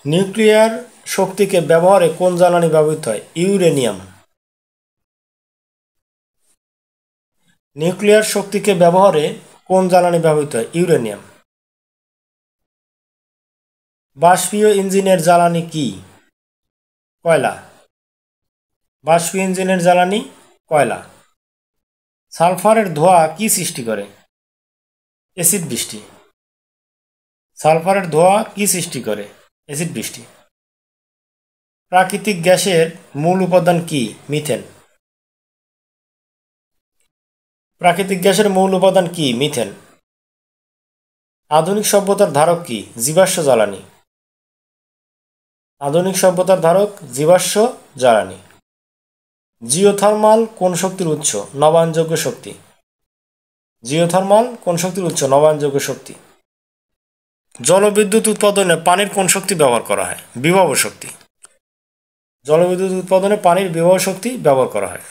Nuclear শক্তিকে ব্যবহারে কোন জ্বালানি ব্যবহৃত হয়? ইউরেনিয়াম। নিউক্লিয়ার শক্তিকে ব্যবহারে কোন জ্বালানি ব্যবহৃত হয়? ইউরেনিয়াম। বাষ্পীয় ইঞ্জিনের জ্বালানি কি? কয়লা। বাষ্পীয় ইঞ্জিনের জ্বালানি কয়লা। সালফারের ধোঁয়া কি সৃষ্টি করে? অ্যাসিড বৃষ্টি। সালফারের ধোঁয়া কি সৃষ্টি করে? অ্যাসিড বৃষ্টি। প্রাকৃতিক গ্যাসের মূল উপাদান কি? মিথেন। প্রাকৃতিক গ্যাসের মূল উপাদান কি? মিথেন। আধুনিক সভ্যতার ধারক কি? জীবাশ্ম জ্বালানি। আধুনিক সভ্যতার ধারক জীবাশ্ম জ্বালানি। জিওথার্মাল কোন শক্তির উৎস? নবায়নযোগ্য শক্তি। জিওথার্মাল কোন শক্তির উৎস? নবায়নযোগ্য শক্তি। জলবিদ্যুৎ উৎপাদনে পানির কোন শক্তি ব্যবহার করা হয়? বিভব শক্তি। জলবিদ্যুৎ উৎপাদনে পানির বিভব শক্তি ব্যবহার করা হয়।